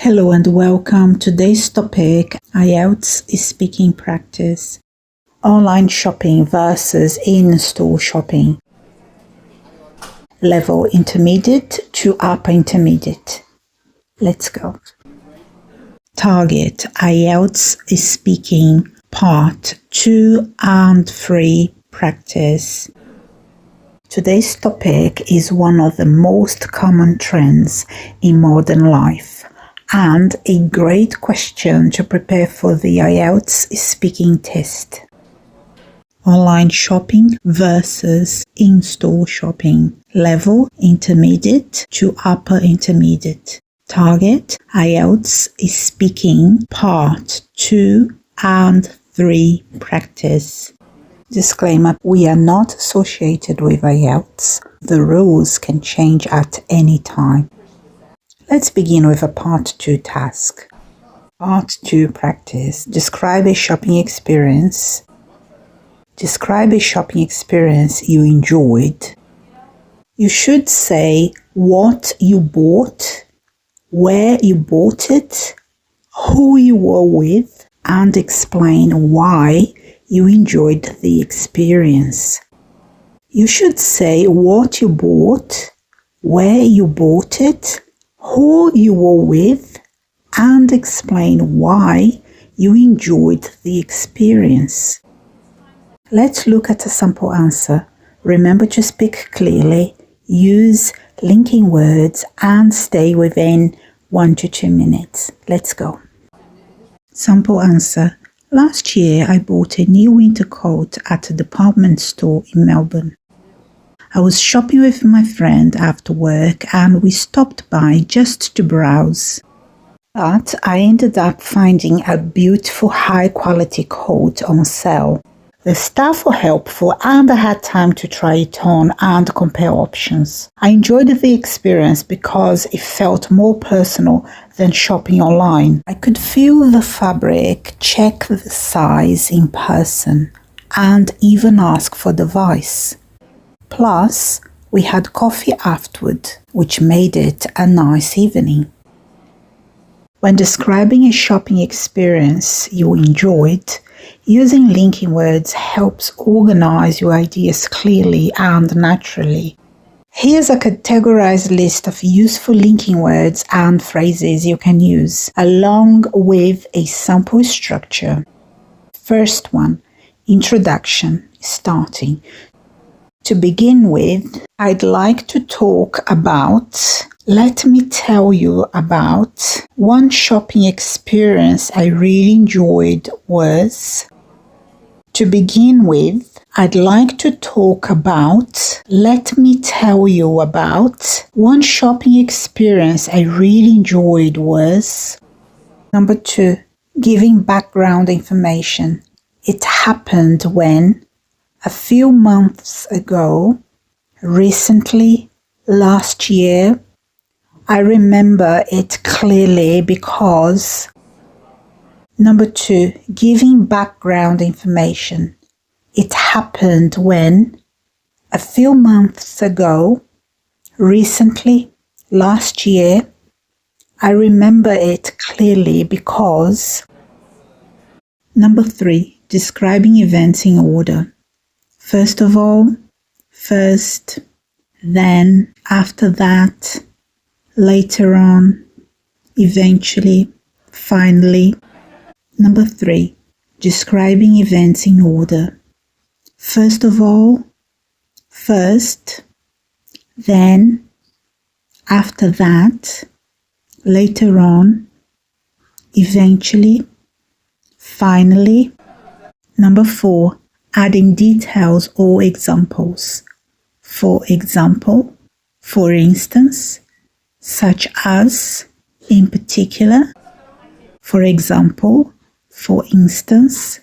Hello and welcome. Today's topic, IELTS speaking practice. Online shopping versus in-store shopping. Level intermediate to upper intermediate. Let's go. Target, IELTS speaking part 2 and 3 practice. Today's topic is one of the most common trends in modern life and a great question to prepare for the IELTS speaking test. Online shopping versus in-store shopping. Level intermediate to upper intermediate. Target, IELTS speaking part 2 and 3 practice. Disclaimer, we are not associated with IELTS. The rules can change at any time. Let's begin with a part 2 task. Part 2 practice. Describe a shopping experience. Describe a shopping experience you enjoyed. You should say what you bought, where you bought it, who you were with, and explain why you enjoyed the experience. You should say what you bought, where you bought it, who you were with, and explain why you enjoyed the experience. Let's look at a sample answer. Remember to speak clearly, use linking words, and stay within 1 to 2 minutes. Let's go. Sample answer. Last year, I bought a new winter coat at a department store in Melbourne. I was shopping with my friend after work and we stopped by just to browse. But I ended up finding a beautiful high-quality coat on sale. The staff were helpful and I had time to try it on and compare options. I enjoyed the experience because it felt more personal than shopping online. I could feel the fabric, check the size in person, and even ask for the advice. Plus, we had coffee afterward, which made it a nice evening. When describing a shopping experience you enjoyed, using linking words helps organize your ideas clearly and naturally. Here's a categorized list of useful linking words and phrases you can use, along with a sample structure. First one, introduction, starting. To begin with, I'd like to talk about, let me tell you about, one shopping experience I really enjoyed was. To begin with, I'd like to talk about, let me tell you about, one shopping experience I really enjoyed was. Number 2, giving background information. It happened when. A few months ago, recently, last year. I remember it clearly because. Number 2, giving background information. It happened when. A few months ago, recently, last year. I remember it clearly because. Number 3, describing events in order. First of all, first, then, after that, later on, eventually, finally. Number 3, describing events in order. First of all, first, then, after that, later on, eventually, finally. Number 4, adding details or examples. For example, for instance, such as, in particular. For example, for instance,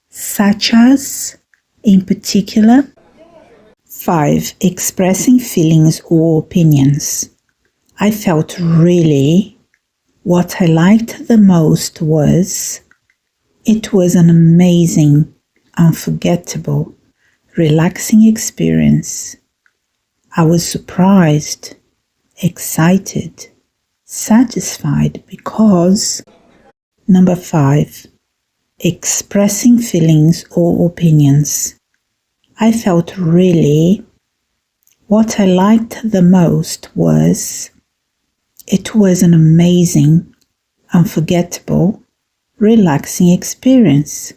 such as, in particular. 5. Expressing feelings or opinions. I felt really. What I liked the most was. It was an amazing, unforgettable, relaxing experience. I was surprised, excited, Satisfied because. Number 5. Expressing feelings or opinions. I felt really. What I liked the most was. It was an amazing, unforgettable, relaxing experience.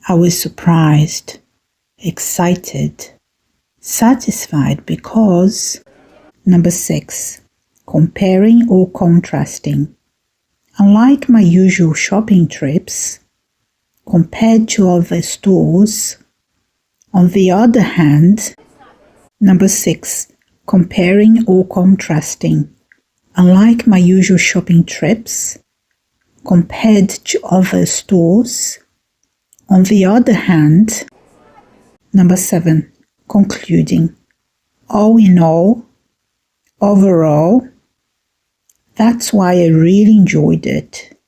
I was surprised, excited, satisfied because. Number 6. Comparing or contrasting. Unlike my usual shopping trips, compared to other stores, on the other hand. Number 6. Comparing or contrasting. Unlike my usual shopping trips, compared to other stores, on the other hand. Number 7. Concluding. All in all, overall, that's why I really enjoyed it.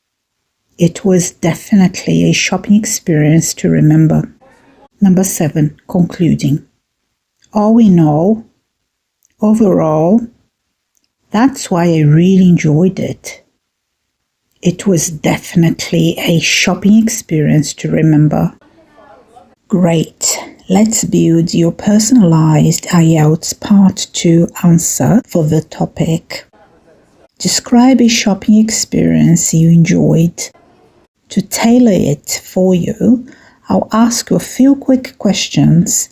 It was definitely a shopping experience to remember. Number 7. Concluding. All in all, overall, that's why I really enjoyed it. It was definitely a shopping experience to remember. Great. Let's build your personalized IELTS Part 2 answer for the topic. Describe a shopping experience you enjoyed. To tailor it for you, I'll ask you a few quick questions.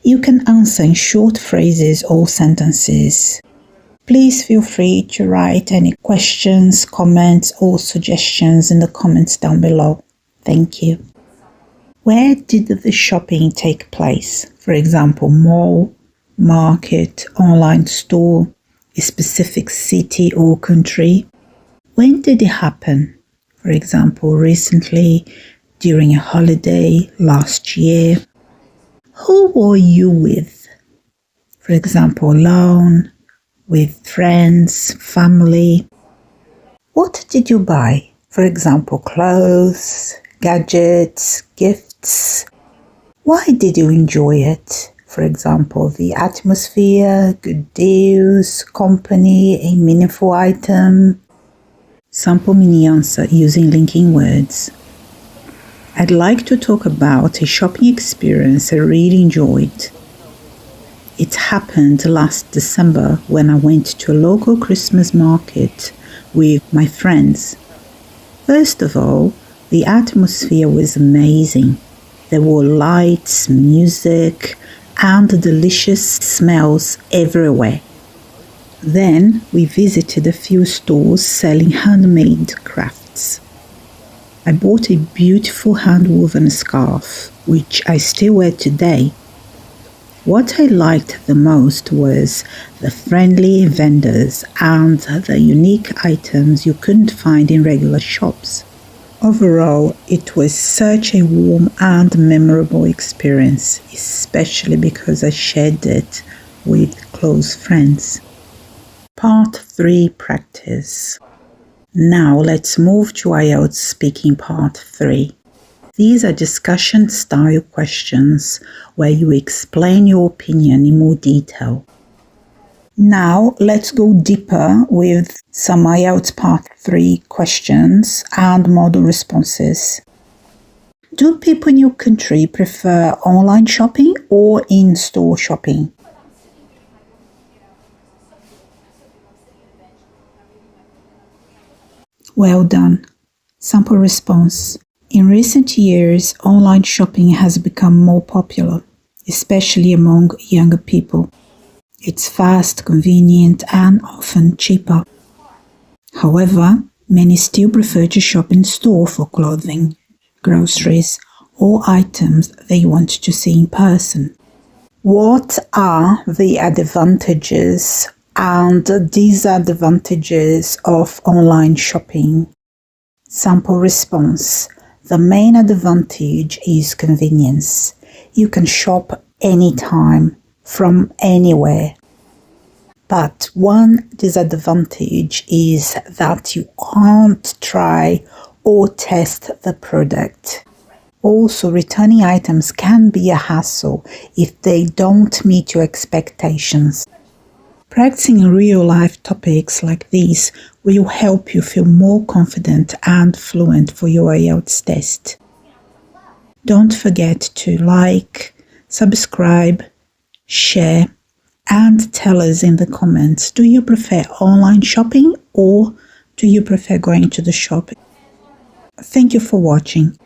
You can answer in short phrases or sentences. Please feel free to write any questions, comments, or suggestions in the comments down below. Thank you. Where did the shopping take place? For example, mall, market, online store, a specific city or country. When did it happen? For example, recently, during a holiday, last year. Who were you with? For example, alone, with friends, family. What did you buy? For example, clothes, gadgets, gifts. Why did you enjoy it? For example, the atmosphere, good deals, company, a meaningful item. Sample mini answer using linking words. I'd like to talk about a shopping experience I really enjoyed. It happened last December when I went to a local Christmas market with my friends. First of all, the atmosphere was amazing. There were lights, music, and delicious smells everywhere. Then we visited a few stores selling handmade crafts. I bought a beautiful hand-woven scarf, which I still wear today. What I liked the most was the friendly vendors and the unique items you couldn't find in regular shops. Overall, it was such a warm and memorable experience, especially because I shared it with close friends. Part 3 Practice. Now let's move to IELTS Speaking Part 3. These are discussion-style questions where you explain your opinion in more detail. Now let's go deeper with some IELTS Part 3 questions and model responses. Do people in your country prefer online shopping or in-store shopping? Well done. Sample response. In recent years, online shopping has become more popular, especially among younger people. It's fast, convenient, and often cheaper. However, many still prefer to shop in store for clothing, groceries, or items they want to see in person. What are the advantages and disadvantages of online shopping? Sample response. The main advantage is convenience. You can shop anytime, from anywhere. But one disadvantage is that you can't try or test the product. Also, returning items can be a hassle if they don't meet your expectations. Practicing real-life topics like these will help you feel more confident and fluent for your IELTS test. Don't forget to like, subscribe, share, and tell us in the comments, do you prefer online shopping or do you prefer going to the shop? Thank you for watching.